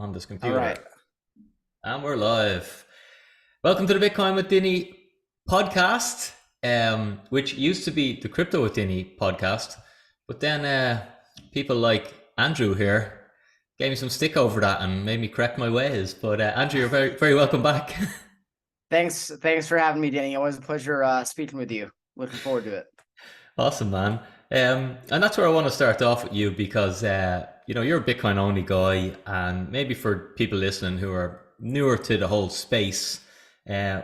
on this All computer. right. And we're live. Welcome to the Bitcoin with Dinny podcast, which used to be the Crypto with Dinny podcast. But then people like Andrew here gave me some stick over that and made me correct my ways. But Andrew, you're very, very welcome back. Thanks for having me, Danny. Always a pleasure speaking with you. Looking forward to it. Awesome, man. And that's where I want to start off with you because, you're a Bitcoin only guy. And maybe for people listening who are newer to the whole space, why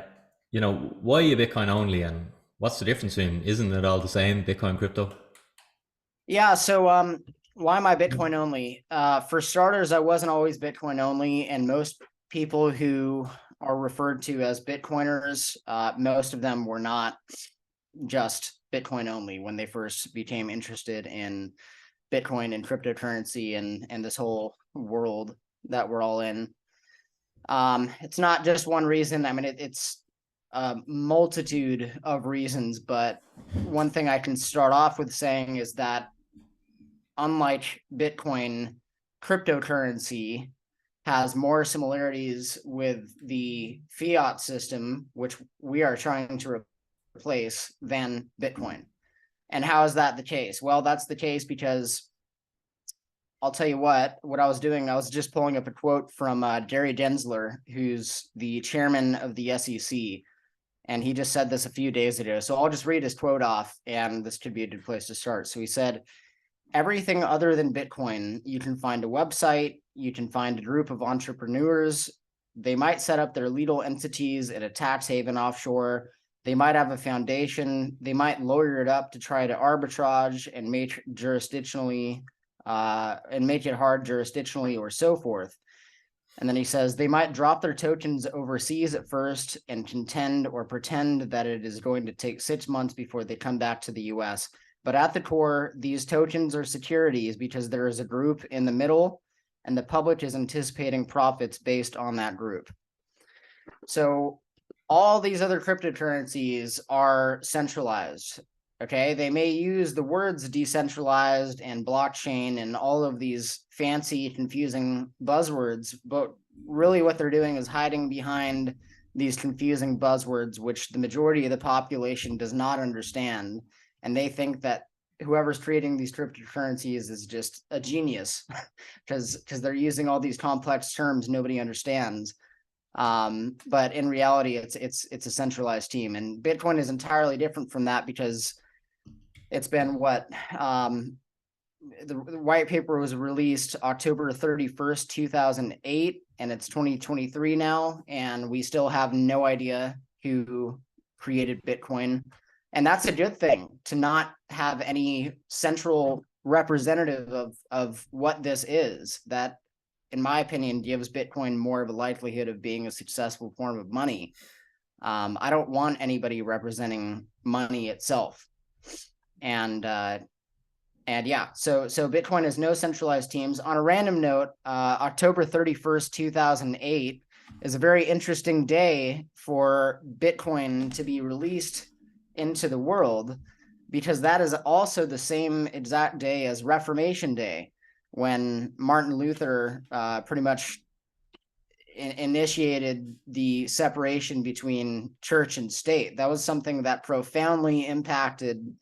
are you Bitcoin only and what's the difference between, isn't it all the same, Bitcoin, crypto? Yeah, so why am I Bitcoin only? For starters, I wasn't always Bitcoin only, and most people who are referred to as Bitcoiners, most of them were not just Bitcoin only when they first became interested in Bitcoin and cryptocurrency and this whole world that we're all in. It's not just one reason. I mean, it's a multitude of reasons, but one thing I can start off with saying is that unlike Bitcoin, cryptocurrency has more similarities with the fiat system, which we are trying to replace, than Bitcoin. And how is that the case? Well, that's the case because I'll tell you what I was doing, I was just pulling up a quote from Gary Gensler, who's the chairman of the SEC. And he just said this a few days ago. So I'll just read his quote off, and this could be a good place to start. So he said, "Everything other than Bitcoin, you can find a website, you can find a group of entrepreneurs. They might set up their legal entities in a tax haven offshore. They might have a foundation. They might lawyer it up to try to arbitrage and make it hard jurisdictionally or so forth." And then he says, "They might drop their tokens overseas at first and contend or pretend that it is going to take 6 months before they come back to the US. But at the core, these tokens are securities because there is a group in the middle and the public is anticipating profits based on that group." So all these other cryptocurrencies are centralized. Okay, they may use the words decentralized and blockchain and all of these fancy, confusing buzzwords, but really what they're doing is hiding behind these confusing buzzwords, which the majority of the population does not understand. And they think that whoever's creating these cryptocurrencies is just a genius because they're using all these complex terms nobody understands. But in reality, it's a centralized team, and Bitcoin is entirely different from that because it's been the white paper was released October 31st, 2008, and it's 2023 now, and we still have no idea who created Bitcoin. And that's a good thing, to not have any central representative of what this is. That, in my opinion, gives Bitcoin more of a likelihood of being a successful form of money. I don't want anybody representing money itself. And yeah, so Bitcoin has no centralized teams. On a random note, October 31st, 2008 is a very interesting day for Bitcoin to be released into the world, because that is also the same exact day as Reformation Day, when Martin Luther pretty much initiated the separation between church and state. That was something that profoundly impacted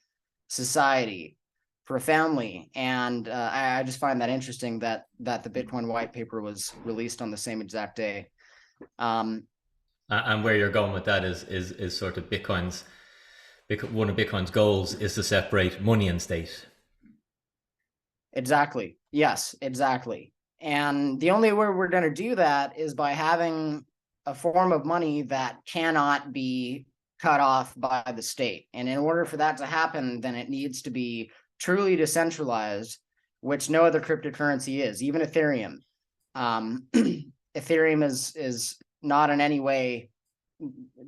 society, profoundly. And I just find that interesting that the Bitcoin white paper was released on the same exact day. And where you're going with that is sort of one of Bitcoin's goals is to separate money and state. Exactly. Yes, exactly. And the only way we're going to do that is by having a form of money that cannot be cut off by the state. And in order for that to happen, then it needs to be truly decentralized, which no other cryptocurrency is, even Ethereum. Ethereum is not in any way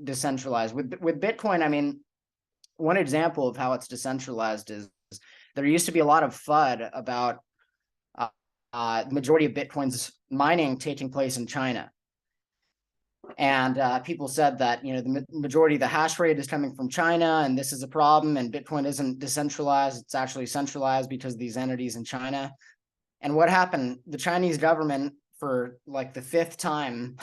decentralized. With Bitcoin, I mean, one example of how it's decentralized is there used to be a lot of FUD about the majority of Bitcoin's mining taking place in China. And people said that, the majority of the hash rate is coming from China, and this is a problem, and Bitcoin isn't decentralized, it's actually centralized because of these entities in China. And what happened? The Chinese government for like the fifth time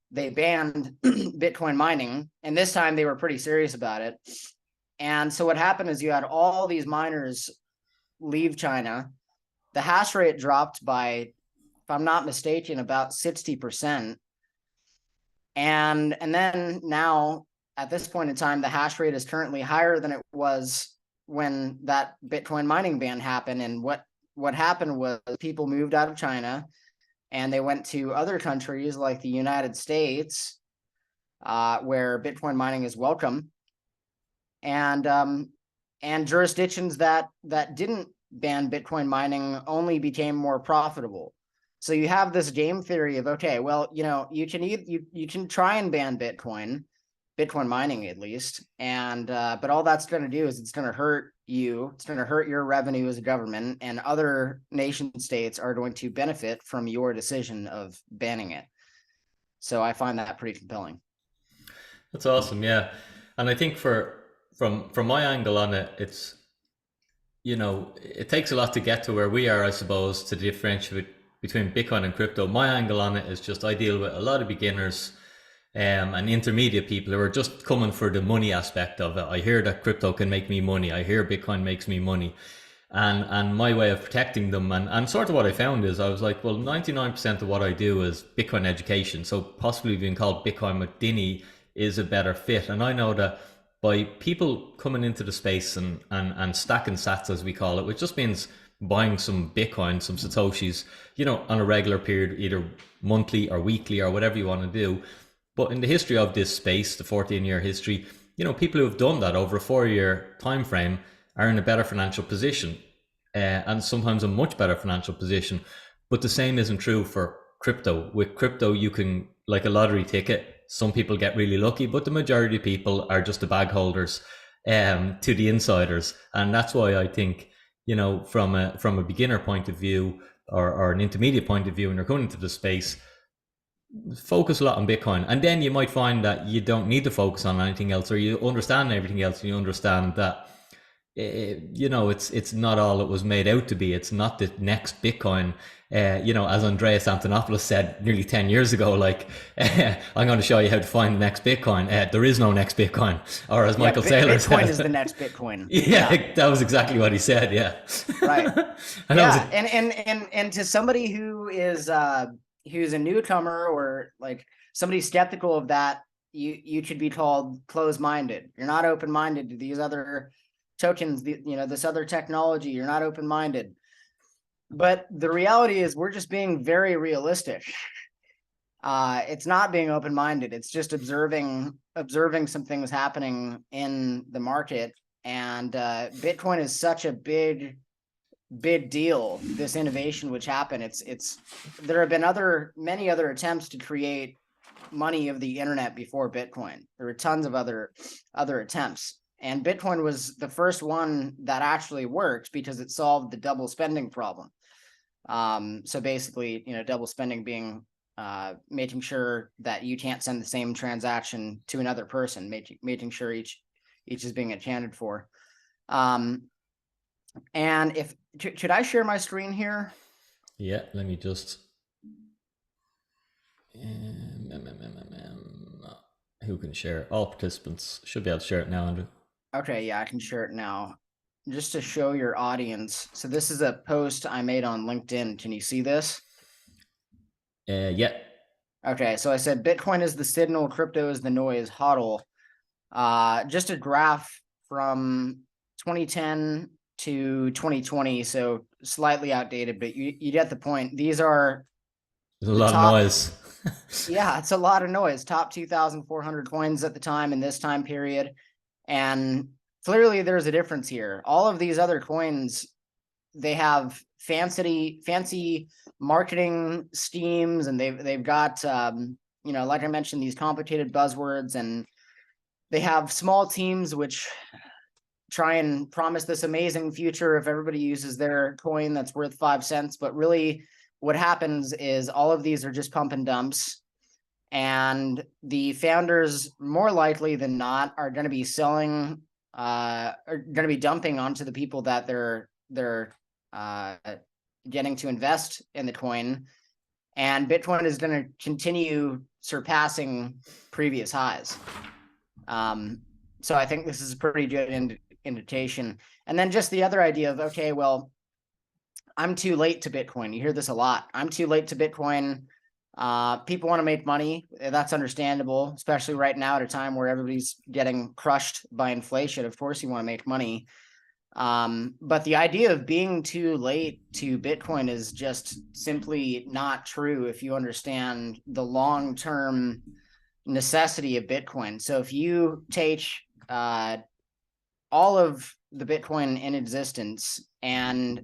they banned Bitcoin mining, and this time they were pretty serious about it. And so what happened is you had all these miners leave China. The hash rate dropped by, if I'm not mistaken, about 60%. And then now at this point in time, the hash rate is currently higher than it was when that Bitcoin mining ban happened. And what happened was people moved out of China and they went to other countries like the United States, where Bitcoin mining is welcome, and jurisdictions that didn't ban Bitcoin mining only became more profitable. So you have this game theory of, okay, well, you can try and ban Bitcoin mining at least, and but all that's going to do is it's going to hurt you. It's going to hurt your revenue as a government, and other nation states are going to benefit from your decision of banning it. So I find that pretty compelling. That's awesome. Yeah. And I think from my angle on it, it's, it takes a lot to get to where we are, I suppose, to differentiate between Bitcoin and crypto. My angle on it is just I deal with a lot of beginners and intermediate people who are just coming for the money aspect of it. I hear that crypto can make me money. I hear Bitcoin makes me money. And my way of protecting them and sort of what I found is I was like, well, 99% of what I do is Bitcoin education. So possibly being called Bitcoin with Dinny is a better fit. And I know that by people coming into the space and stacking sats, as we call it, which just means buying some Bitcoin, some Satoshis, on a regular period, either monthly or weekly or whatever you want to do. But in the history of this space, the 14-year history, people who have done that over a 4-year time frame are in a better financial position, and sometimes a much better financial position. But the same isn't true for crypto. With crypto, you can, like a lottery ticket, some people get really lucky, but the majority of people are just the bag holders to the insiders. And that's why I think, from a beginner point of view or an intermediate point of view, when you're coming into the space, focus a lot on Bitcoin, and then you might find that you don't need to focus on anything else, or you understand everything else, and you understand that it's not all it was made out to be. It's not the next Bitcoin. As Andreas Antonopoulos said nearly 10 years ago, like, I'm going to show you how to find the next Bitcoin. There is no next Bitcoin. Or as Michael Saylor said, Bitcoin is the next Bitcoin. Yeah, that was exactly what he said. Yeah. Right. And to somebody who is who's a newcomer or like somebody skeptical of that, you should be called close-minded. You're not open-minded to these other tokens, this other technology. You're not open-minded. But the reality is we're just being very realistic. It's not being open-minded. It's just observing some things happening in the market. And Bitcoin is such a big deal, this innovation which happened. There have been many other attempts to create money of the internet before Bitcoin. There were tons of other attempts, and Bitcoin was the first one that actually worked because it solved the double spending problem. So basically, double spending being making sure that you can't send the same transaction to another person, making sure each is being accounted for. And should I share my screen here? Yeah, let me just. Who can share? All participants should be able to share it now, Andrew. Okay, yeah, I can share it now. Just to show your audience. So this is a post I made on LinkedIn. Can you see this? Yeah. Okay, so I said Bitcoin is the signal, crypto is the noise, HODL. Just a graph from 2010 to 2020, so slightly outdated, but you get the point. These are a lot of noise. Yeah, it's a lot of noise. Top 2,400 coins at the time in this time period. And clearly there's a difference here. All of these other coins, they have fancy marketing schemes, and they've got like I mentioned, these complicated buzzwords, and they have small teams which try and promise this amazing future if everybody uses their coin that's worth 5 cents. But really what happens is all of these are just pump and dumps, and the founders more likely than not are going to be selling, are going to be dumping onto the people that they're getting to invest in the coin. and Bitcoin is going to continue surpassing previous highs. So I think this is a pretty good indication. And then just the other idea of, okay, well, I'm too late to Bitcoin. You hear this a lot. I'm too late to Bitcoin. People want to make money. That's understandable, especially right now at a time where everybody's getting crushed by inflation. Of course, you want to make money. But the idea of being too late to Bitcoin is just simply not true if you understand the long-term necessity of Bitcoin. So if you take all of the Bitcoin in existence and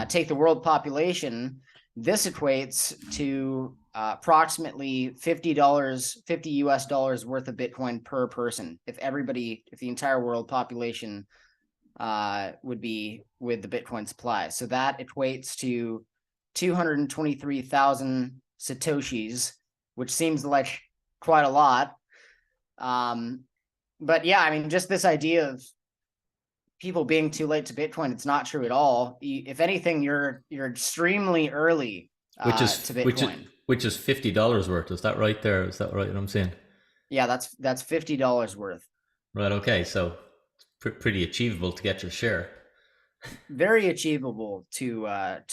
take the world population, this equates to approximately $50 US worth of Bitcoin per person. If the entire world population would be with the Bitcoin supply. So that equates to 223,000 Satoshis, which seems like quite a lot. But yeah, I mean, just this idea of people being too late to Bitcoin, it's not true at all. If anything, you're extremely early to Bitcoin. Which is $50 worth. Is that right there? Is that right what I'm saying? Yeah, that's $50 worth. Right. Okay. So pretty achievable to get your share. Very achievable to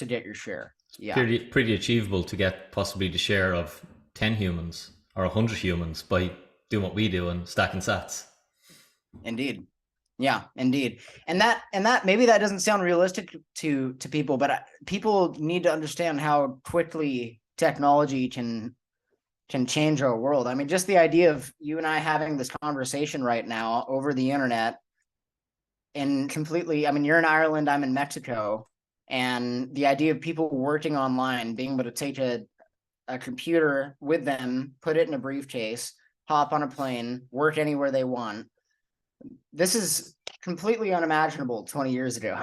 get your share. Yeah. Pretty achievable to get possibly the share of 10 humans or 100 humans by doing what we do and stacking sats. Indeed. Yeah, indeed. And that maybe that doesn't sound realistic to people, but people need to understand how quickly technology can change our world. I mean, just the idea of you and I having this conversation right now over the internet, and completely, I mean, you're in Ireland, I'm in Mexico, and the idea of people working online, being able to take a computer with them, put it in a briefcase, hop on a plane, work anywhere they want. This is completely unimaginable 20 years ago.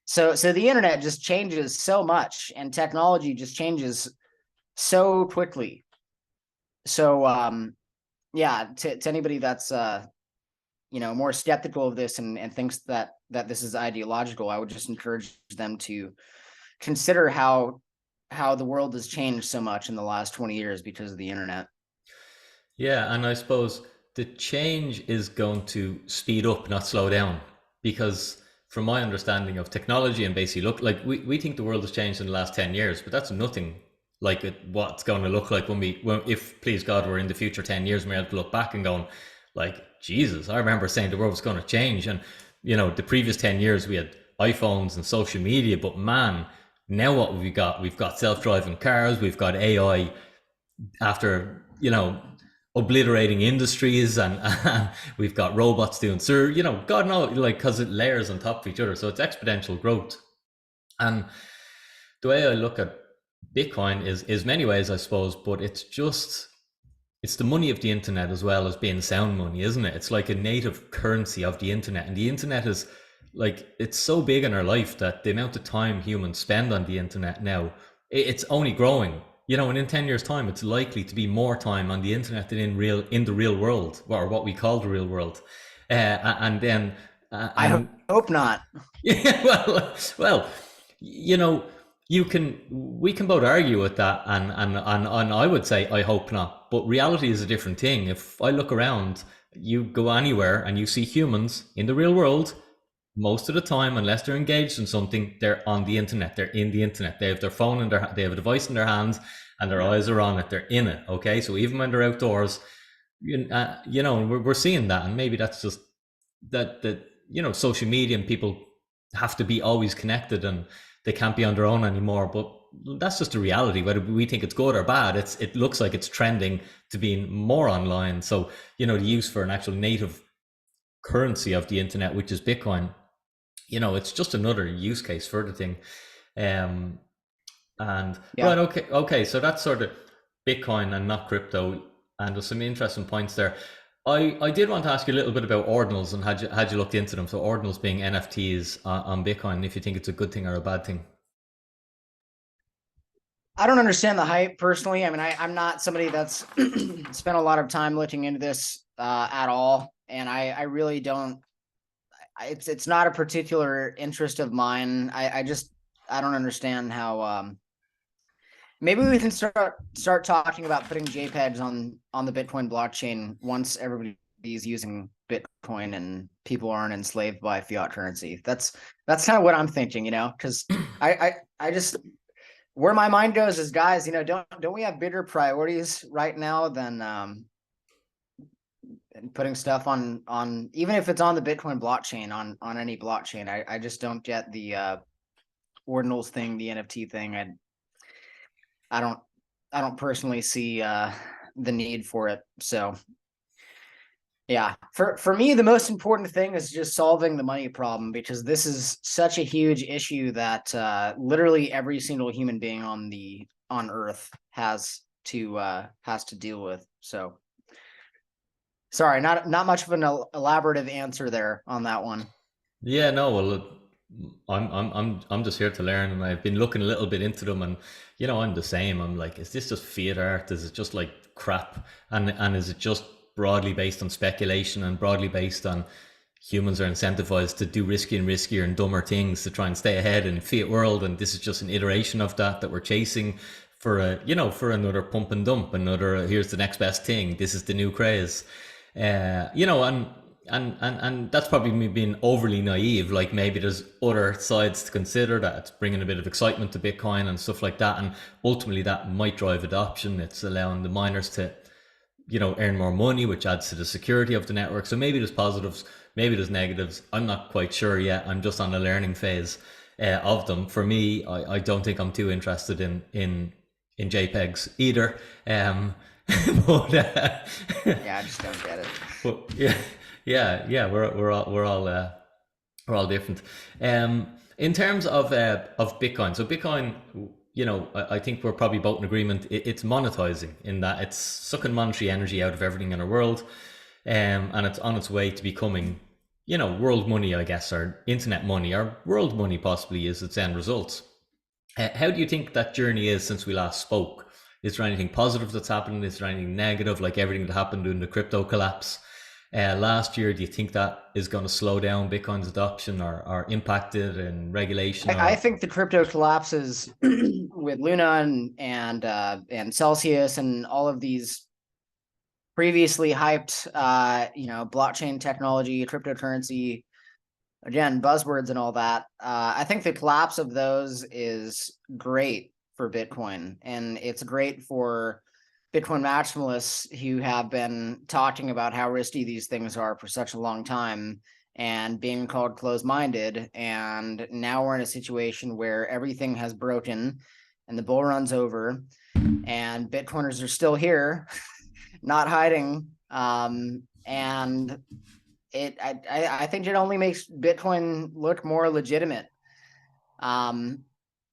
So the internet just changes so much, and technology just changes so quickly. So yeah, to anybody that's more skeptical of this and thinks that this is ideological, I would just encourage them to consider how the world has changed so much in the last 20 years because of the internet. Yeah, and I suppose the change is going to speed up, not slow down, because from my understanding of technology and basically look like we think the world has changed in the last 10 years, but that's nothing like what's going to look like when if please God we're in the future 10 years and we're able to look back and going like, Jesus, I remember saying the world was going to change. And the previous 10 years we had iPhones and social media, but man, now what we've got self-driving cars, we've got AI after obliterating industries, and we've got robots doing God knows, like, because it layers on top of each other, so it's exponential growth. And the way I look at Bitcoin is many ways, I suppose, but it's the money of the internet as well as being sound money, isn't it? It's like a native currency of the internet, and the internet is like, it's so big in our life that the amount of time humans spend on the internet now, it's only growing. And in 10 years time, it's likely to be more time on the internet than in the real world, or what we call the real world. And then I hope not. Yeah, well, we can both argue with that, and I would say I hope not. But reality is a different thing. If I look around, you go anywhere and you see humans in the real world, most of the time, unless they're engaged in something, they're on the internet. They're in the internet. They have their phone they have a device in their hands, and their eyes are on it. They're in it. Okay, so even when they're outdoors, we're seeing that, and maybe that's just that social media and people have to be always connected, and they can't be on their own anymore. But that's just a reality. Whether we think it's good or bad, it looks like it's trending to being more online. So the use for an actual native currency of the internet, which is Bitcoin, it's just another use case for the thing. And yeah. Right, okay, so that's sort of Bitcoin and not crypto, and there's some interesting points there. I did want to ask you a little bit about ordinals, and had you looked into them? So ordinals being NFTs on Bitcoin, if you think it's a good thing or a bad thing. I don't understand the hype personally. I mean, I'm not somebody that's spent a lot of time looking into this at all, and I really don't. It's not a particular interest of mine. I don't understand how Maybe we can start talking about putting JPEGs on the Bitcoin blockchain once everybody's using Bitcoin and people aren't enslaved by fiat currency. That's kind of what I'm thinking, because I just where my mind goes is, guys, don't we have bigger priorities right now than putting stuff on even if it's on the Bitcoin blockchain, on any blockchain. I just don't get the ordinals thing, the NFT thing. I don't personally see the need for it. So yeah, for me, the most important thing is just solving the money problem, because this is such a huge issue that literally every single human being on Earth has to deal with. So sorry, not much of an elaborative answer there on that one. Yeah, no, well, look, I'm just here to learn, and I've been looking a little bit into them, and I'm the same. I'm like, is this just fiat art? Is it just like crap? And is it just broadly based on speculation and broadly based on humans are incentivized to do risky and riskier and dumber things to try and stay ahead in fiat world, and this is just an iteration of that we're chasing for for another pump and dump, another here's the next best thing. This is the new craze, and that's probably me being overly naive. Like, maybe there's other sides to consider, that it's bringing a bit of excitement to Bitcoin and stuff like that, and ultimately that might drive adoption. It's allowing the miners to earn more money, which adds to the security of the network. So maybe there's positives, maybe there's negatives. I'm not quite sure yet. I'm just on a learning phase of them. For me, I don't think I'm too interested in JPEGs either. But Yeah, I just don't get it. but yeah, we're all different. In terms of Bitcoin, so Bitcoin, I think we're probably both in agreement. It's monetizing, in that it's sucking monetary energy out of everything in our world, and it's on its way to becoming, world money, I guess, or internet money, or world money possibly is its end result. How do you think that journey is since we last spoke? Is there anything positive that's happened? Is there anything negative, like everything that happened during the crypto collapse last year? Do you think that is going to slow down Bitcoin's adoption, or impact it in regulation? I think the crypto collapses with Luna and Celsius and all of these previously hyped blockchain technology, cryptocurrency, again, buzzwords and all that. I think the collapse of those is great for Bitcoin, and it's great for Bitcoin maximalists who have been talking about how risky these things are for such a long time and being called close-minded. And now we're in a situation where everything has broken and the bull run's over, and Bitcoiners are still here, not hiding. And I think it only makes Bitcoin look more legitimate.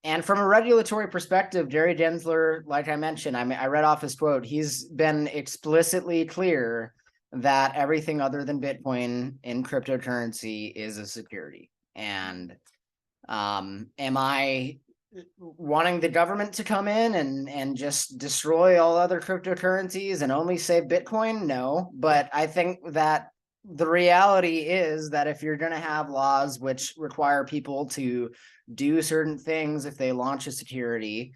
And from a regulatory perspective, Jerry Gensler, like I mentioned, I read off his quote. He's been explicitly clear that everything other than Bitcoin in cryptocurrency is a security. And am I wanting the government to come in and just destroy all other cryptocurrencies and only save Bitcoin? No, but I think that the reality is that if you're going to have laws which require people to do certain things if they launch a security,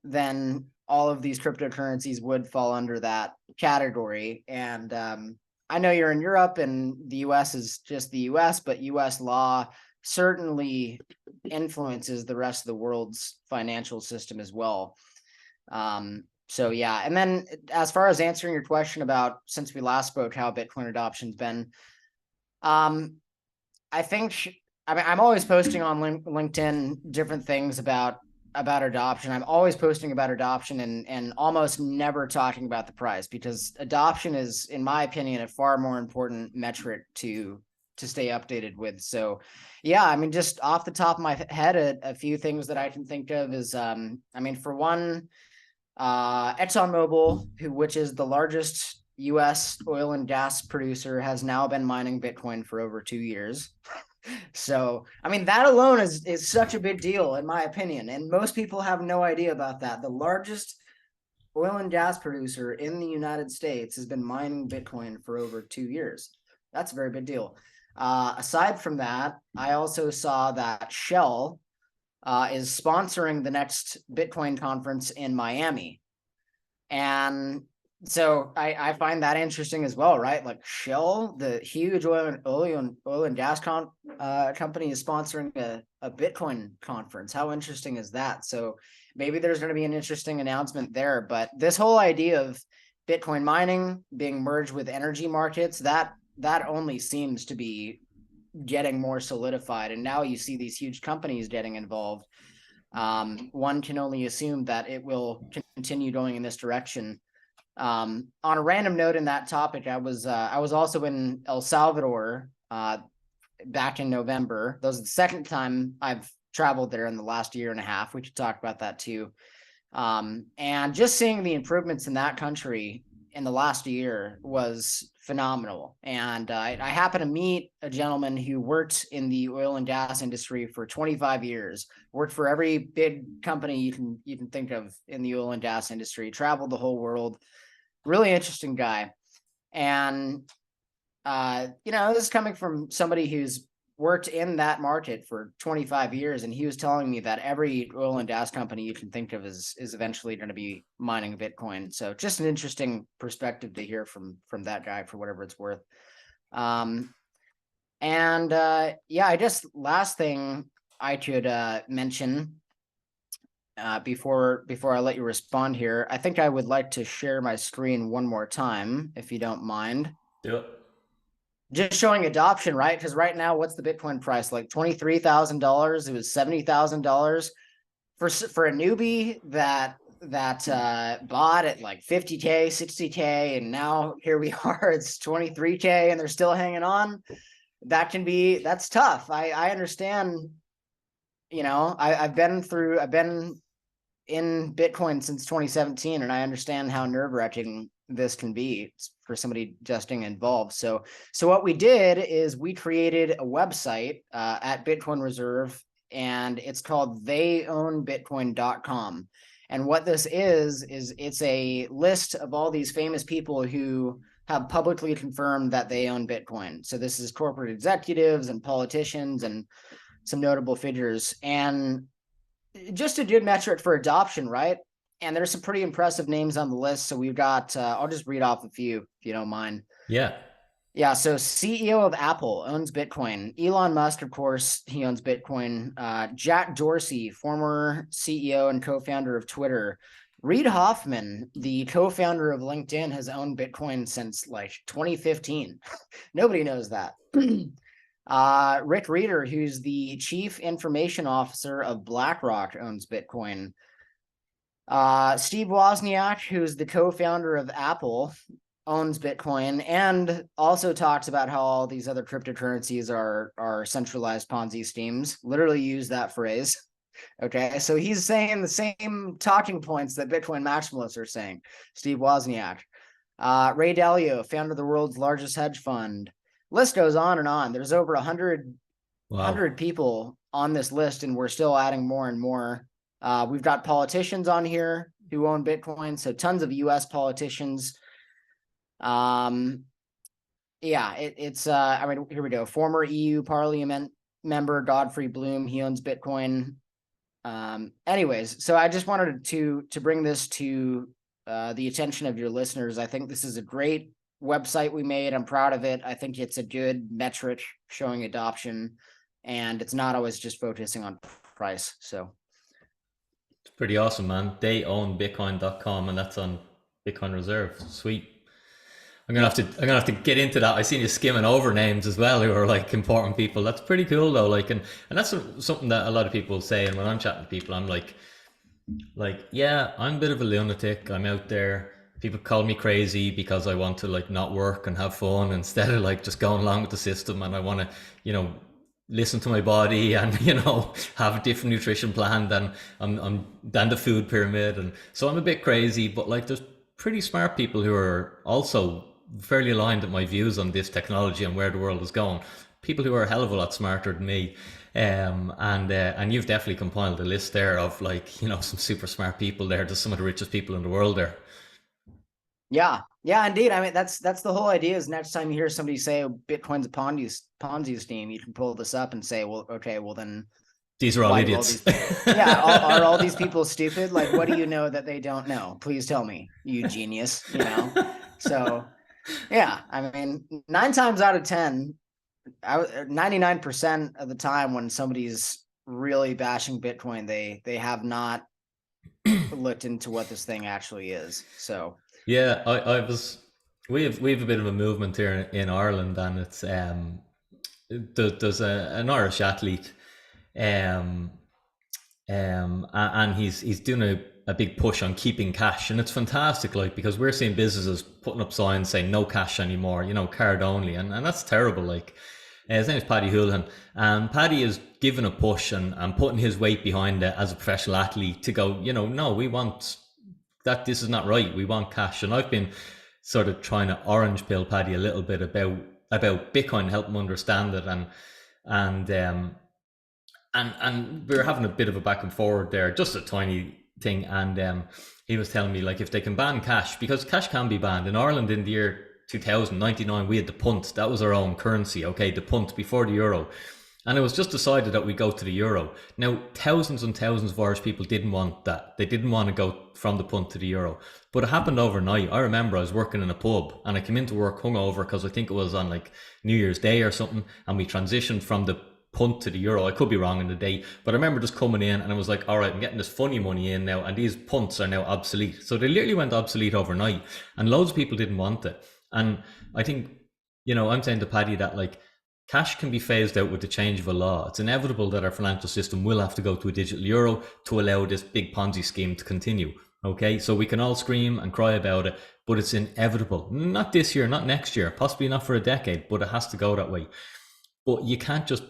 then all of these cryptocurrencies would fall under that category. And I know you're in Europe and the US is just the US, but US law certainly influences the rest of the world's financial system as well. So yeah, and then as far as answering your question about, since we last spoke, how Bitcoin adoption's been, I think, I'm always posting on LinkedIn different things about adoption. I'm always posting about adoption and almost never talking about the price, because adoption is, in my opinion, a far more important metric to stay updated with. So yeah, just off the top of my head, a few things that I can think of is, for one, ExxonMobil, which is the largest US oil and gas producer, has now been mining Bitcoin for over 2 years. So, that alone is such a big deal, in my opinion. And most people have no idea about that. The largest oil and gas producer in the United States has been mining Bitcoin for over 2 years. That's a very big deal. Aside from that, I also saw that Shell is sponsoring the next Bitcoin conference in Miami. And so I find that interesting as well, right? Like Shell, the huge oil and gas company, is sponsoring a Bitcoin conference. How interesting is that? So maybe there's going to be an interesting announcement there. But this whole idea of Bitcoin mining being merged with energy markets, that only seems to be getting more solidified. And now you see these huge companies getting involved. One can only assume that it will continue going in this direction. On a random note in that topic, I was also in El Salvador back in November. That was the second time I've traveled there in the last year and a half. We could talk about that too. And just seeing the improvements in that country in the last year was phenomenal. And I happened to meet a gentleman who worked in the oil and gas industry for 25 years, worked for every big company you can think of in the oil and gas industry, traveled the whole world. Really interesting guy. And this is coming from somebody who's worked in that market for 25 years, and he was telling me that every oil and gas company you can think of is eventually going to be mining Bitcoin. So just an interesting perspective to hear from that guy, for whatever it's worth. I guess last thing I could mention before I let you respond here, I think I would like to share my screen one more time, if you don't mind. Do it. Just showing adoption, right? Because right now, what's the Bitcoin price? Like $23,000. It was $70,000 for a newbie that bought at like 50K, 60K, and now here we are. It's 23K, and they're still hanging on. That's tough. I understand. I've been in Bitcoin since 2017, and I understand how nerve-wracking this can be for somebody just getting involved. So what we did is we created a website at Bitcoin Reserve, and it's called theyownbitcoin.com. And what this is it's a list of all these famous people who have publicly confirmed that they own Bitcoin. So this is corporate executives and politicians and some notable figures, and just a good metric for adoption, right? And there's some pretty impressive names on the list. So we've got, I'll just read off a few if you don't mind. Yeah. Yeah. So CEO of Apple owns Bitcoin. Elon Musk, of course, he owns Bitcoin. Jack Dorsey, former CEO and co-founder of Twitter. Reid Hoffman, the co-founder of LinkedIn, has owned Bitcoin since like 2015. Nobody knows that. Rick Reeder, who's the chief information officer of BlackRock, owns Bitcoin. Steve Wozniak, who's the co-founder of Apple, owns Bitcoin, and also talks about how all these other cryptocurrencies are centralized Ponzi schemes. Literally use that phrase. Okay, so he's saying the same talking points that Bitcoin maximalists are saying. Steve Wozniak. Ray Dalio, founder of the world's largest hedge fund. List goes on and on. There's over 100 people on this list, and we're still adding more and more. We've got politicians on here who own Bitcoin, so tons of U.S. politicians. Here we go. Former EU Parliament member Godfrey Bloom, he owns Bitcoin. Anyways, so I just wanted to bring this to the attention of your listeners. I think this is a great website we made. I'm proud of it. I think it's a good metric showing adoption, and it's not always just focusing on price. So it's pretty awesome, man. They own Bitcoin.com, and that's on Bitcoin Reserve. Sweet. I'm gonna have to get into that. I seen you skimming over names as well who are like important people. That's pretty cool though. Like, and that's something that a lot of people say. And when I'm chatting to people, I'm like, yeah, I'm a bit of a lunatic. I'm out there. People call me crazy because I want to like not work and have fun instead of like just going along with the system. And I want to, listen to my body and have a different nutrition plan than the food pyramid. And so I'm a bit crazy, but like there's pretty smart people who are also fairly aligned with my views on this technology and where the world is going. People who are a hell of a lot smarter than me. And you've definitely compiled a list there of like, some super smart people there. There's some of the richest people in the world there. Yeah, indeed. I mean, that's the whole idea. Is next time you hear somebody say, "Oh, Bitcoin's a Ponzi scheme," you can pull this up and say, "Well, okay, well then These are all Why do all idiots. these, yeah, are all these people stupid? Like, what do you know that they don't know? Please tell me, you genius, you know? So, yeah, I mean, 9 times out of 10, 99% of the time when somebody's really bashing Bitcoin, they have not looked into what this thing actually is. So, Yeah, I was. We have a bit of a movement here in Ireland, and it's there's an Irish athlete, um, and he's doing a big push on keeping cash, and it's fantastic, like because we're seeing businesses putting up signs saying no cash anymore, card only, and that's terrible. Like his name is Paddy Houlihan, and Paddy is giving a push and putting his weight behind it as a professional athlete to go, no, we want that. This is not right. We want cash, and I've been sort of trying to orange pill Paddy a little bit about Bitcoin, help him understand it, and and we were having a bit of a back and forward there, just a tiny thing. And he was telling me, like, if they can ban cash, because cash can be banned in Ireland in the year 2099, we had the punt. That was our own currency, okay, the punt before the euro. And it was just decided that we go to the euro. Now, thousands and thousands of Irish people didn't want that. They didn't want to go from the punt to the euro. But it happened overnight. I remember I was working in a pub and I came into work hungover because I think it was on like New Year's Day or something. And we transitioned from the punt to the euro. I could be wrong in the date, but I remember just coming in and I was like, all right, I'm getting this funny money in now, and these punts are now obsolete. So they literally went obsolete overnight, and loads of people didn't want it. And I think, I'm saying to Paddy that, like, cash can be phased out with the change of a law. It's inevitable that our financial system will have to go to a digital euro to allow this big Ponzi scheme to continue. Okay, so we can all scream and cry about it, but it's inevitable. Not this year, not next year, possibly not for a decade, but it has to go that way. But you can't just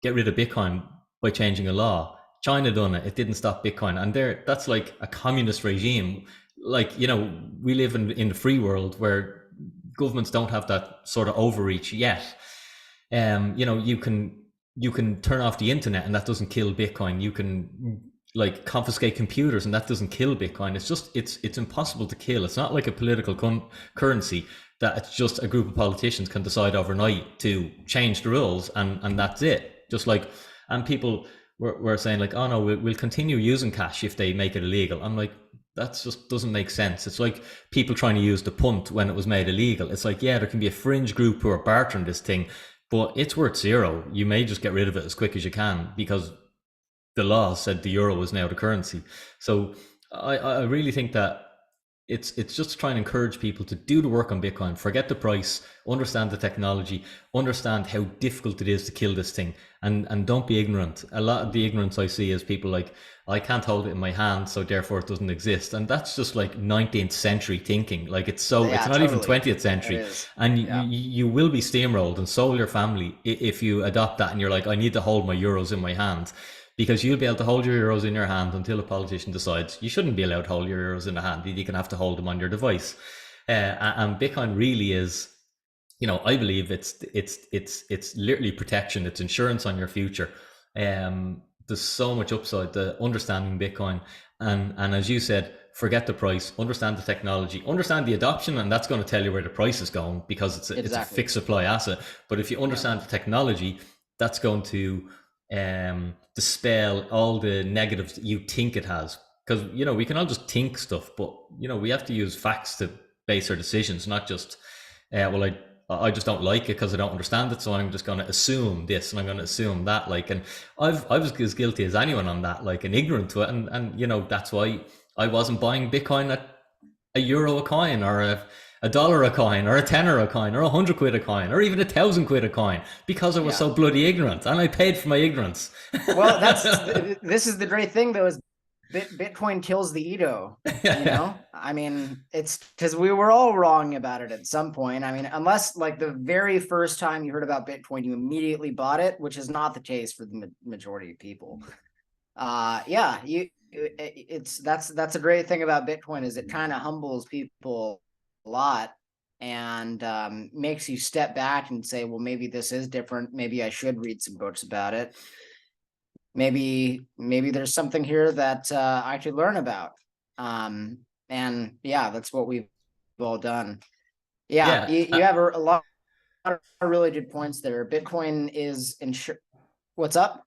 get rid of Bitcoin by changing a law. China done it. It didn't stop Bitcoin. And that's like a communist regime. Like, we live in the free world where governments don't have that sort of overreach yet. You can turn off the internet and that doesn't kill Bitcoin. You can like confiscate computers and that doesn't kill Bitcoin. It's impossible to kill. It's not like a political currency that it's just a group of politicians can decide overnight to change the rules, and that's it. Just like, and people were saying like, oh no, we'll continue using cash if they make it illegal. I'm like, that just doesn't make sense. It's like people trying to use the punt when it was made illegal. It's like, yeah, there can be a fringe group who are bartering this thing, but it's worth zero. You may just get rid of it as quick as you can because the law said the euro is now the currency. So I really think that it's just trying to encourage people to do the work on Bitcoin, forget the price, understand the technology, understand how difficult it is to kill this thing, and don't be ignorant. A lot of the ignorance I see is people like, I can't hold it in my hand, so therefore it doesn't exist. And that's just like 19th century thinking. Like it's yeah, not even totally. 20th century. And Yeah. you will be steamrolled, and so will your family if you adopt that and you're like, I need to hold my euros in my hand, because you'll be able to hold your euros in your hand until a politician decides you shouldn't be allowed to hold your euros in a hand. You can have to hold them on your device. And Bitcoin really is, I believe it's literally protection. It's insurance on your future. There's so much upside to understanding Bitcoin, and as you said, forget the price, understand the technology, understand the adoption, and that's going to tell you where the price is going because it's a fixed supply asset. But if you understand the technology, that's going to dispel all the negatives that you think it has. Because we can all just think stuff, but we have to use facts to base our decisions, not just well, I just don't like it because I don't understand it, so I'm just going to assume this and I'm going to assume that. Like, and I was as guilty as anyone on that, like, and ignorant to it, and that's why I wasn't buying Bitcoin at a euro a coin, or a dollar a coin, or a tenner a coin, or 100 quid a coin, or even 1,000 quid a coin, because I was so bloody ignorant, and I paid for my ignorance. Well, this is the great thing though, is Bitcoin kills the ego. I mean, it's because we were all wrong about it at some point. I mean, unless like the very first time you heard about Bitcoin, you immediately bought it, which is not the case for the majority of people. That's a great thing about Bitcoin, is it kind of humbles people a lot and makes you step back and say, well, maybe this is different. Maybe I should read some books about it. Maybe there's something here that I could learn about. And yeah, that's what we've all done. Yeah, you have a lot of really good points there. Bitcoin is What's up?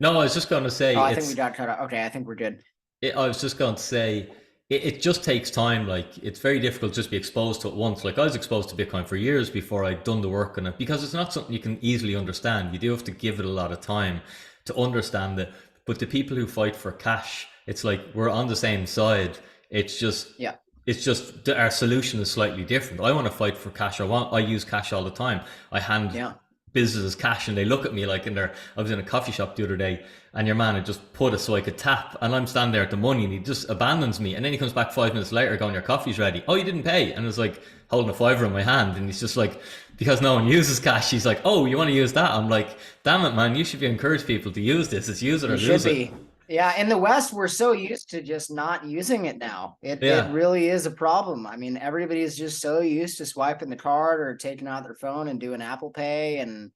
No, I was just going to say Oh, I think we got cut off. Okay, I think we're good. I was just going to say it just takes time. Like it's very difficult just to be exposed to it once. Like I was exposed to Bitcoin for years before I'd done the work on it because it's not something you can easily understand. You do have to give it a lot of time to understand it. But the people who fight for cash, it's like we're on the same side. It's just Yeah. it's just our solution is slightly different. I want to fight for cash. I use cash all the time. I hand Yeah. businesses cash and they look at me like I was in a coffee shop the other day and your man had just put it so I could tap and I'm standing there at the money and he just abandons me and then he comes back 5 minutes later going, your coffee's ready. Oh, you didn't pay. And it's like holding a fiver in my hand and he's just like, because no one uses cash, he's like, oh, you want to use that? I'm like, damn it, man, you should be encourage people to use this. It's use it or lose it. Yeah, in the West, we're so used to just not using it now. It Yeah. really is a problem. I mean, everybody's just so used to swiping the card or taking out their phone and doing Apple Pay, and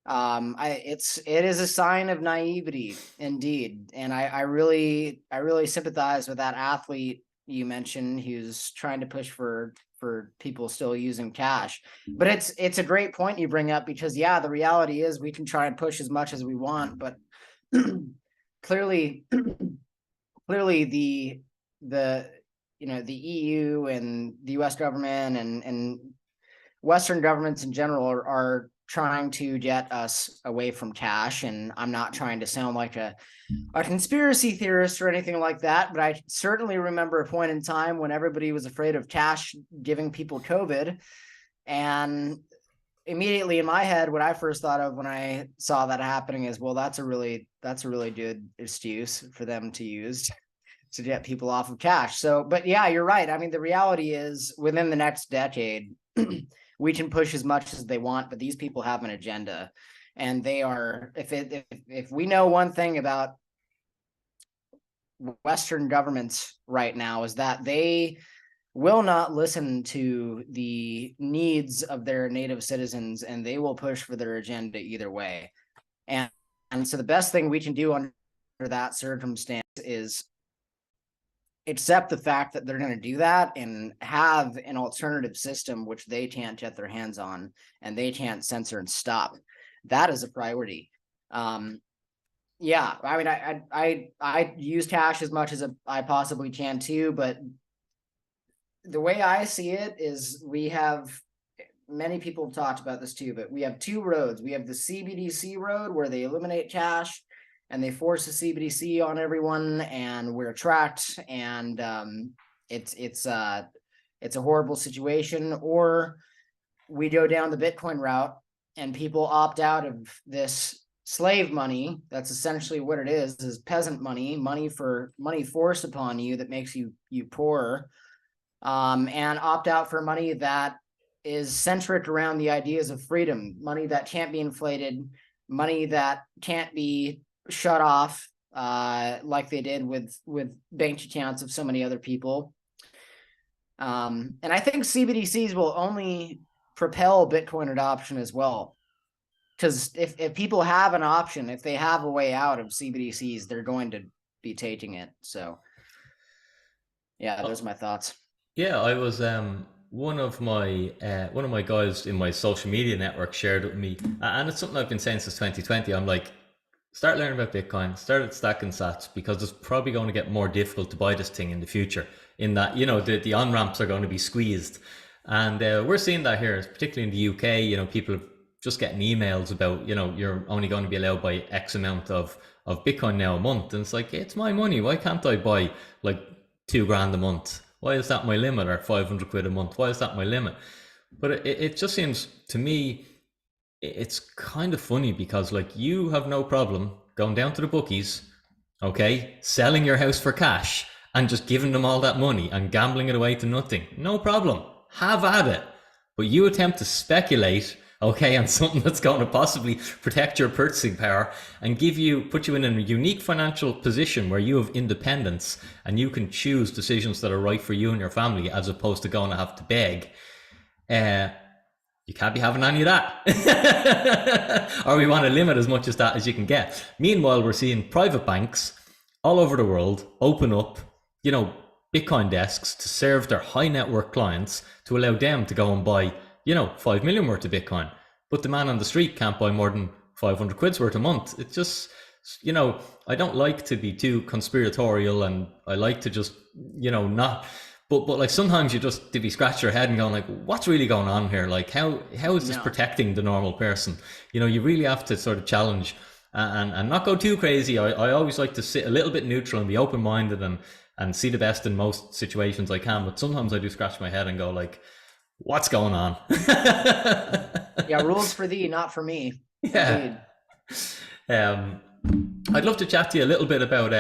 it is a sign of naivety indeed. And I really sympathize with that athlete you mentioned who's trying to push for people still using cash. But it's a great point you bring up because yeah, the reality is we can try and push as much as we want, but clearly the the EU and the US government and Western governments in general are trying to get us away from cash. And I'm not trying to sound like a conspiracy theorist or anything like that, but I certainly remember a point in time when everybody was afraid of cash giving people COVID. And immediately in my head, what I first thought of when I saw that happening is, well, that's a really good excuse for them to use to get people off of cash. So, but yeah, you're right. I mean, the reality is within the next decade, we can push as much as they want, but these people have an agenda, and they are, if we know one thing about Western governments right now is that they will not listen to the needs of their native citizens, and they will push for their agenda either way. And so the best thing we can do under that circumstance is accept the fact that they're going to do that and have an alternative system which they can't get their hands on and they can't censor and stop. That is a priority. Yeah, I mean, I use cash as much as I possibly can too, but the way I see it is we have, many people have talked about this too, but we have two roads. We have the CBDC road where they eliminate cash and they force the CBDC on everyone, and we're tracked, and it's a horrible situation. Or we go down the Bitcoin route and people opt out of this slave money. That's essentially what it is peasant money forced upon you that makes you poor, and opt out for money that is centric around the ideas of freedom, money that can't be inflated, money that can't be shut off, like they did with bank accounts of so many other people. And I think CBDCs will only propel Bitcoin adoption as well. Because if people have an option, if they have a way out of CBDCs, they're going to be taking it. So yeah, those are my thoughts. Yeah, I was one of my guys in my social media network shared with me, and it's something I've been saying since 2020. I'm like, start learning about Bitcoin, start stacking sats, because it's probably going to get more difficult to buy this thing in the future. In that, the on ramps are going to be squeezed, and we're seeing that here, particularly in the UK. People are just getting emails about, you're only going to be allowed by X amount of Bitcoin now a month, and it's like, it's my money. Why can't I buy like $2,000 a month? Why is that my limit? Or 500 quid a month? Why is that my limit? But it just seems to me, it's kind of funny because like you have no problem going down to the bookies, okay, selling your house for cash and just giving them all that money and gambling it away to nothing. No problem. Have at it. But you attempt to speculate, okay, on something that's going to possibly protect your purchasing power and put you in a unique financial position where you have independence and you can choose decisions that are right for you and your family, as opposed to going to have to beg. You can't be having any of that. Or we want to limit as much as that as you can get. Meanwhile, we're seeing private banks all over the world open up, Bitcoin desks to serve their high net worth clients, to allow them to go and buy, 5 million worth of Bitcoin. But the man on the street can't buy more than 500 quid's worth a month. It's just, you know, I don't like to be too conspiratorial, and I like to just, not. But like sometimes you just to be scratch your head and going like, what's really going on here? Like how is this No. protecting the normal person? You really have to sort of challenge and not go too crazy. I always like to sit a little bit neutral and be open minded and see the best in most situations I can. But sometimes I do scratch my head and go like, what's going on? Yeah, rules for thee, not for me. Yeah. Indeed. Um, I'd love to chat to you a little bit about,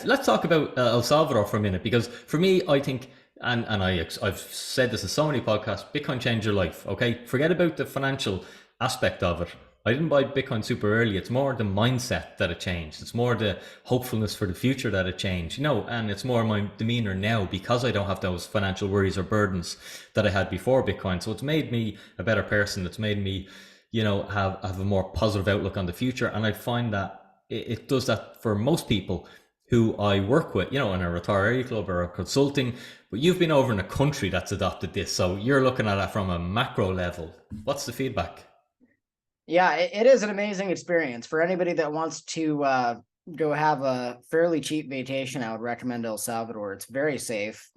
let's talk about El Salvador for a minute, because for me, I think, I've said this in so many podcasts, Bitcoin changed your life, okay? Forget about the financial aspect of it. I didn't buy Bitcoin super early. It's more the mindset that it changed. It's more the hopefulness for the future that it changed, and it's more my demeanor now because I don't have those financial worries or burdens that I had before Bitcoin. So it's made me a better person. It's made me, have a more positive outlook on the future. And I find that it does that for most people who I work with, in a retiree club or a consulting. But you've been over in a country that's adopted this. So you're looking at it from a macro level. What's the feedback? Yeah, it is an amazing experience for anybody that wants to go have a fairly cheap vacation. I would recommend El Salvador. It's very safe.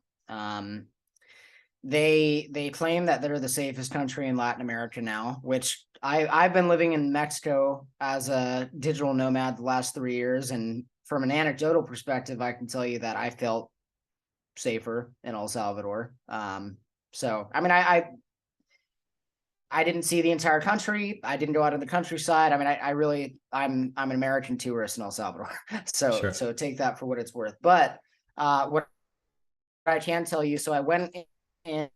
They claim that they're the safest country in Latin America now, which I've been living in Mexico as a digital nomad the last 3 years, and from an anecdotal perspective, I can tell you that I felt safer in El Salvador. So I mean, I didn't see the entire country. I didn't go out in the countryside. I mean, I really, I'm an American tourist in El Salvador, so Sure. take that for what it's worth. But what I can tell you, so I went in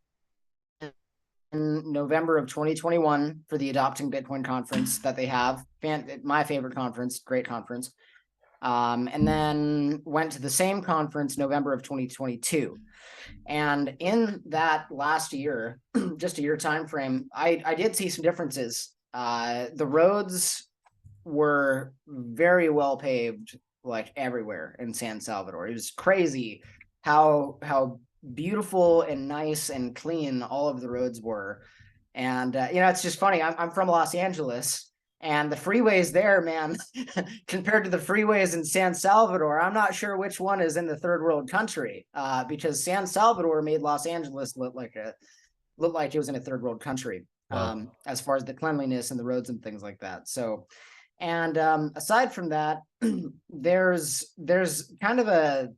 November of 2021 for the Adopting Bitcoin conference that they have. My favorite conference, great conference. And then went to the same conference November of 2022. And in that last year, just a year time frame, I did see some differences. The roads were very well paved, like everywhere in San Salvador. It was crazy how beautiful and nice and clean all of the roads were. And it's just funny. I'm from Los Angeles, and the freeways there, man, compared to the freeways in San Salvador, I'm not sure which one is in the third world country. Because San Salvador made Los Angeles look like it was in a third world country. Wow. As far as the cleanliness and the roads and things like that. So, and aside from that, there's kind of a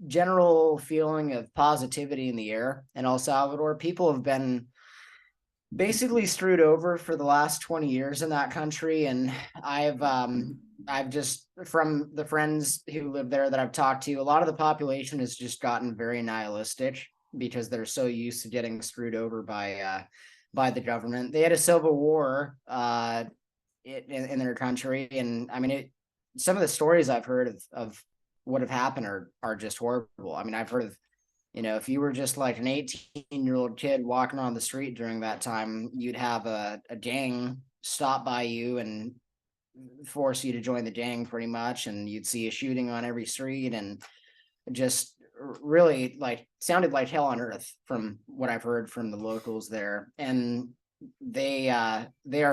general feeling of positivity in the air in El Salvador. People have been basically screwed over for the last 20 years in that country, and I've just, from the friends who live there that I've talked to, a lot of the population has just gotten very nihilistic because they're so used to getting screwed over by the government. They had a civil war in their country, and I mean, some of the stories I've heard of what have happened are just horrible. I mean, I've heard of, if you were just like an 18-year-old kid walking on the street during that time, you'd have a gang stop by you and force you to join the gang pretty much. And you'd see a shooting on every street, and just really like sounded like hell on earth from what I've heard from the locals there. And they are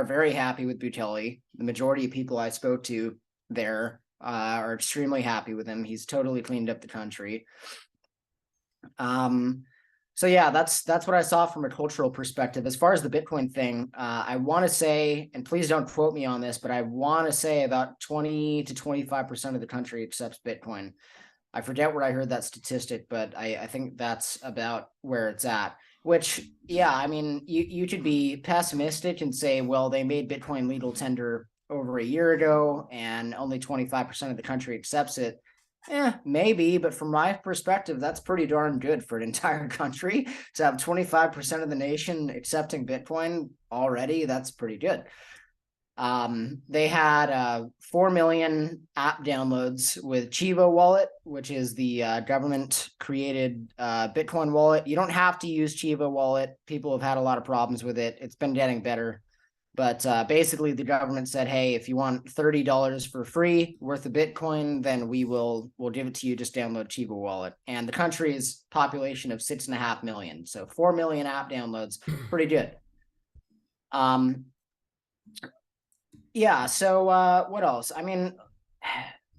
very happy with Bukele. The majority of people I spoke to there are extremely happy with him. He's totally cleaned up the country. So yeah, that's what I saw from a cultural perspective. As far as the Bitcoin thing, I want to say, and please don't quote me on this, but I want to say about 20 to 25% of the country accepts Bitcoin. I forget where I heard that statistic, but I think that's about where it's at. Which, yeah, I mean, you could be pessimistic and say, well, they made Bitcoin legal tender over a year ago, and only 25% of the country accepts it. Maybe, but from my perspective, that's pretty darn good for an entire country to have 25% of the nation accepting Bitcoin already. That's pretty good. They had 4 million app downloads with Chivo Wallet, which is the government created Bitcoin wallet. You don't have to use Chivo Wallet. People have had a lot of problems with it. It's been getting better. But basically, the government said, hey, if you want $30 for free worth of Bitcoin, then we'll give it to you. Just download Chivo Wallet. And the country's population of 6.5 million. So 4 million app downloads, pretty good. Yeah, so what else? I mean,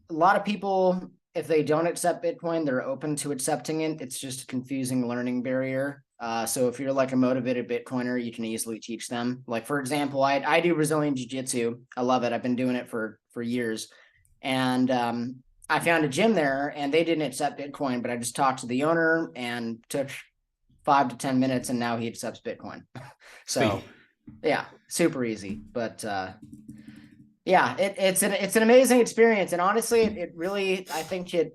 a lot of people, if they don't accept Bitcoin, they're open to accepting it. It's just a confusing learning barrier. So if you're like a motivated Bitcoiner, you can easily teach them. Like, for example, I do Brazilian Jiu-Jitsu. I love it. I've been doing it for years. And I found a gym there and they didn't accept Bitcoin, but I just talked to the owner and took 5 to 10 minutes and now he accepts Bitcoin. So yeah, super easy. But yeah, it's an amazing experience. And honestly, it really, I think it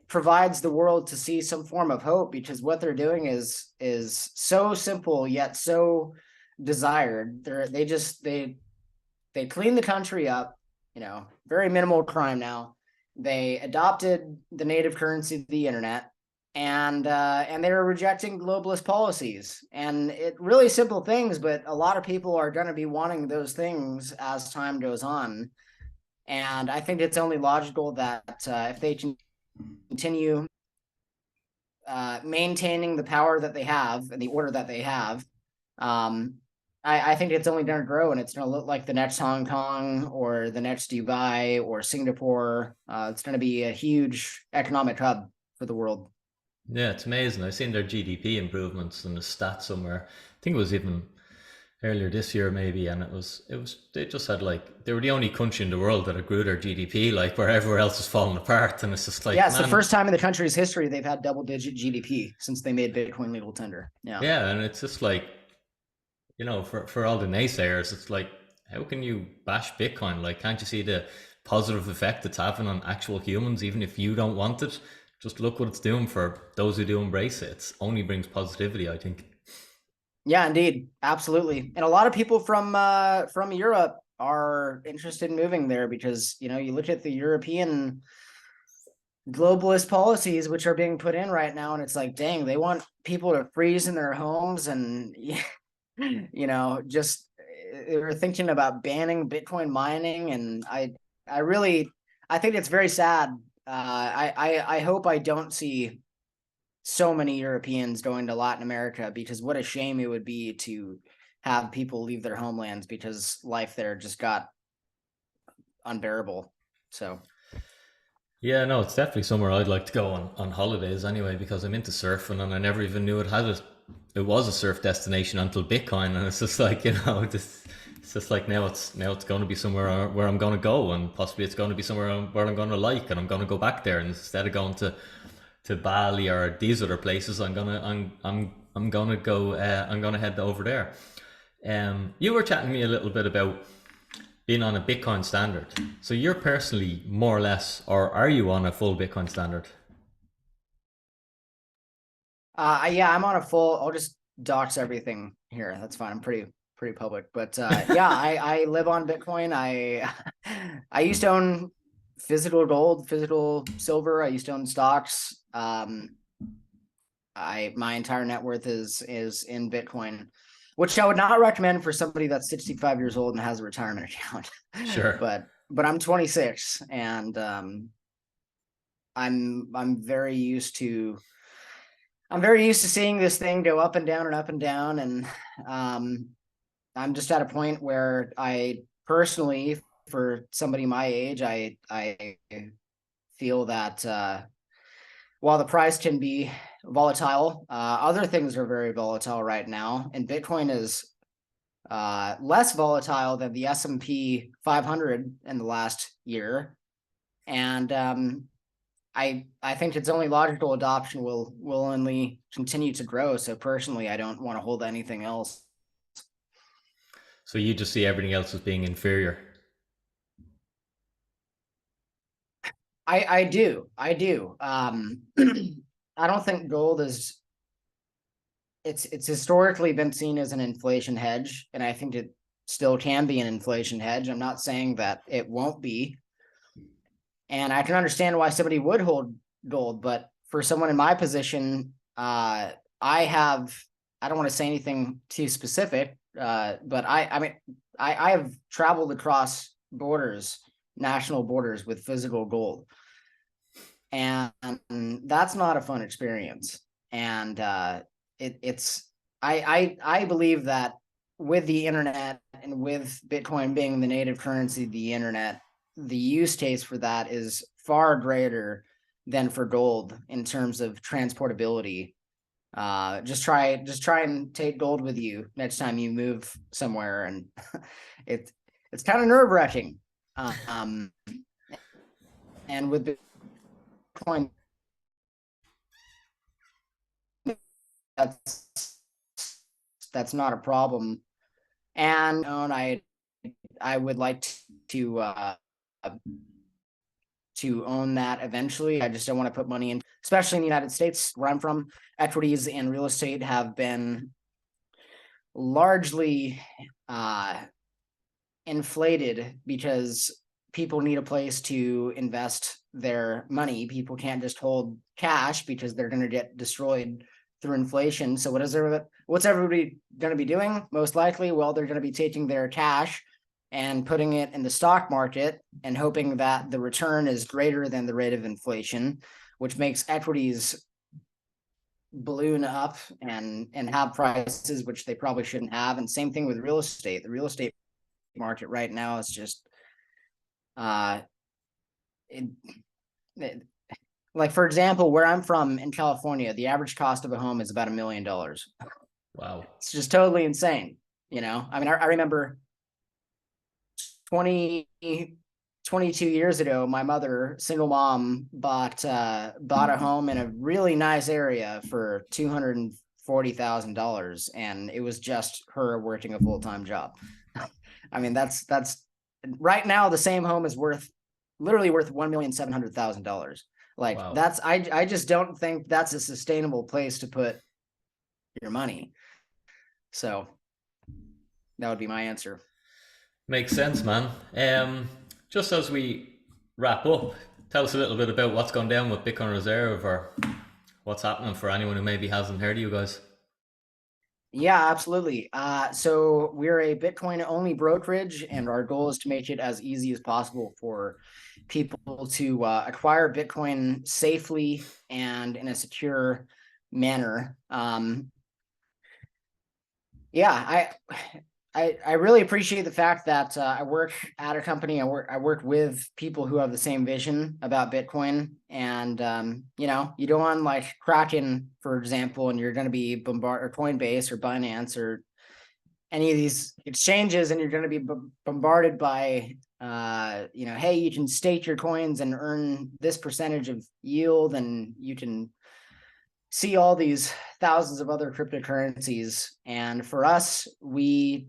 provides the world to see some form of hope, because what they're doing is so simple yet so desired. They clean the country up, very minimal crime now. They adopted the native currency of the internet, and they were rejecting globalist policies, and it really simple things, but a lot of people are going to be wanting those things as time goes on. And I think it's only logical that if they can continue maintaining the power that they have and the order that they have, I think it's only going to grow, and it's going to look like the next Hong Kong or the next Dubai or Singapore. It's going to be a huge economic hub for the world. Yeah, it's amazing. I've seen their GDP improvements in the stats somewhere. I think it was even earlier this year maybe, and they just had like, they were the only country in the world that had grew their GDP, like where everywhere else was falling apart. And it's just like, yeah, it's the first time in the country's history they've had double-digit GDP since they made Bitcoin legal tender. Yeah, and it's just like, for all the naysayers, it's like, how can you bash Bitcoin? Like, can't you see the positive effect it's having on actual humans, even if you don't want it? Just look what it's doing for those who do embrace it. It only brings positivity, I think. Yeah, indeed, absolutely. And a lot of people from Europe are interested in moving there because you look at the European globalist policies which are being put in right now, and it's like, dang, they want people to freeze in their homes, and just they're thinking about banning Bitcoin mining. And I think it's very sad. I hope I don't see so many Europeans going to Latin America, because what a shame it would be to have people leave their homelands because life there just got unbearable. So Yeah, no, it's definitely somewhere I'd like to go on holidays anyway, because I'm into surfing and I never even knew it was a surf destination until Bitcoin. And it's just like, it's just like now it's going to be somewhere where I'm going to go, and possibly it's going to be somewhere where I'm going to like, and I'm going to go back there. And instead of going to Bali or these other places, I'm gonna head over there. You were chatting to me a little bit about being on a Bitcoin standard. So you're personally more or less, or are you on a full Bitcoin standard? yeah, I'm on a full. I'll just dox everything here. That's fine. I'm pretty public, but yeah, I live on Bitcoin. I used to own physical gold, physical silver. I used to own stocks. My entire net worth is in Bitcoin, which I would not recommend for somebody that's 65 years old and has a retirement account. Sure. But I'm 26, and I'm very used to seeing this thing go up and down and up and down. And I'm just at a point where I personally, for somebody my age, I feel that while the price can be volatile, other things are very volatile right now, and Bitcoin is less volatile than the S&P 500 in the last year. And I think its only logical adoption will only continue to grow. So personally, I don't want to hold anything else. So you just see everything else as being inferior? I do. I don't think gold is. It's historically been seen as an inflation hedge, and I think it still can be an inflation hedge. I'm not saying that it won't be, and I can understand why somebody would hold gold, but for someone in my position, I don't want to say anything too specific, but I have traveled across borders, national borders, with physical gold, and that's not a fun experience. And I believe that with the internet and with Bitcoin being the native currency of the internet, the use case for that is far greater than for gold in terms of transportability. Just try and take gold with you next time you move somewhere, and it's kind of nerve-wracking. And with Bitcoin, that's not a problem. And I would like to own that eventually. I just don't want to put money in, especially in the United States where I'm from. Equities and real estate have been largely inflated because people need a place to invest their money. People can't just hold cash because they're going to get destroyed through inflation. So what's everybody going to be doing? Most likely, well, they're going to be taking their cash and putting it in the stock market and hoping that the return is greater than the rate of inflation, which makes equities balloon up and have prices which they probably shouldn't have. And same thing with real estate. The real estate market right now is just like, for example, where I'm from in California, the average cost of a home is about $1 million. Wow. It's just totally insane. I mean, I remember 22 years ago, my mother, single mom, bought a home in a really nice area for $240,000, and it was just her working a full-time job. I mean, that's right now the same home is literally worth $1,700,000. Like, wow. I just don't think that's a sustainable place to put your money. So that would be my answer. Makes sense, man. Just as we wrap up, tell us a little bit about what's gone down with Bitcoin Reserve, or what's happening for anyone who maybe hasn't heard of you guys. Yeah, absolutely. So we're a Bitcoin only brokerage, and our goal is to make it as easy as possible for people to acquire Bitcoin safely and in a secure manner. Yeah, I really appreciate the fact that I work at a company. I work with people who have the same vision about Bitcoin. And you go on like Kraken, for example, and you're going to be bombarded, or Coinbase or Binance or any of these exchanges, and you're going to be bombarded by hey, you can stake your coins and earn this percentage of yield, and you can see all these thousands of other cryptocurrencies. And for us, we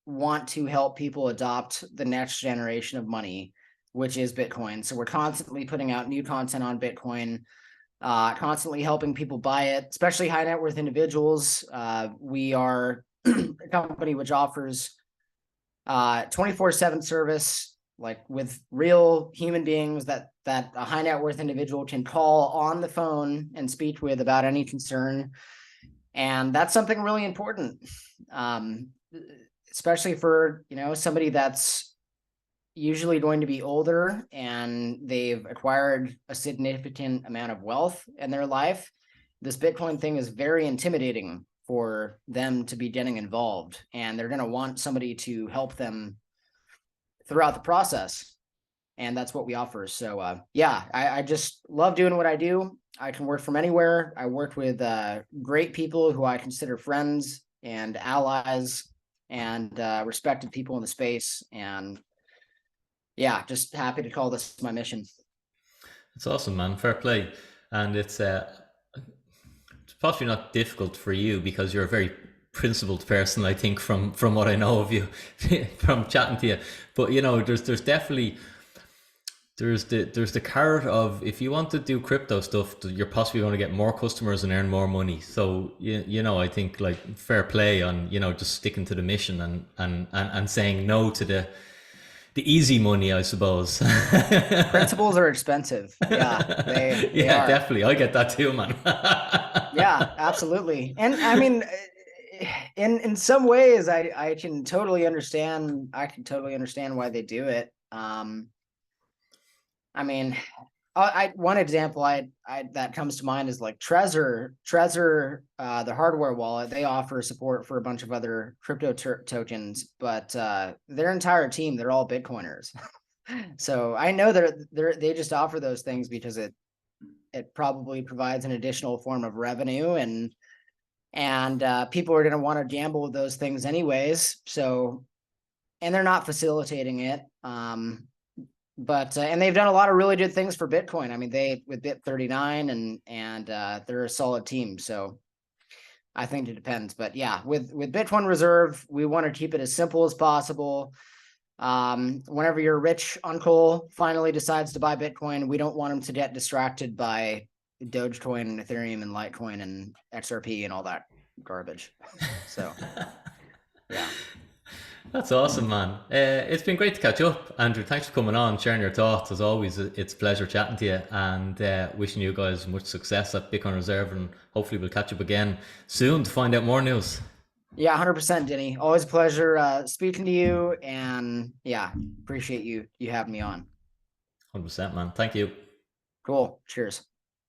want to help people adopt the next generation of money, which is Bitcoin. So we're constantly putting out new content on Bitcoin, constantly helping people buy it, especially high net worth individuals. We are a company which offers 24/7 service, like with real human beings that a high net worth individual can call on the phone and speak with about any concern. And that's something really important. Especially for, somebody that's usually going to be older and they've acquired a significant amount of wealth in their life. This Bitcoin thing is very intimidating for them to be getting involved, and they're going to want somebody to help them throughout the process. And that's what we offer. So I just love doing what I do. I can work from anywhere. I work with great people who I consider friends and allies, and respected people in the space. And yeah, just happy to call this my mission. It's awesome, man. Fair play. And it's possibly not difficult for you because you're a very principled person, I think, from what I know of you, from chatting to you. But there's definitely there's the carrot of, if you want to do crypto stuff, you're possibly going to get more customers and earn more money. So I think, like, fair play on just sticking to the mission and saying no to the easy money, I suppose. Principles are expensive. Yeah, they are. Definitely. I get that too, man. Yeah, absolutely. And I mean, in some ways, I can totally understand. I can totally understand why they do it. I mean, one example that comes to mind is like Trezor, the hardware wallet. They offer support for a bunch of other crypto tokens, but their entire team, they're all Bitcoiners. So I know they just offer those things because it probably provides an additional form of revenue, and people are going to want to gamble with those things anyways. So, and they're not facilitating it. But and they've done a lot of really good things for Bitcoin. I mean, they with Bit39 and they're a solid team. So I think it depends. But yeah, with Bitcoin Reserve, we want to keep it as simple as possible. Whenever your rich uncle finally decides to buy Bitcoin, we don't want him to get distracted by Dogecoin and Ethereum and Litecoin and XRP and all that garbage. So yeah. That's awesome, man. It's been great to catch up, Andrew. Thanks for coming on, sharing your thoughts. As always, it's a pleasure chatting to you, and wishing you guys much success at Bitcoin Reserve, and hopefully we'll catch up again soon to find out more news. Yeah, 100%, Dinny. Always a pleasure speaking to you, and yeah, appreciate you having me on. 100%, man. Thank you. Cool. Cheers.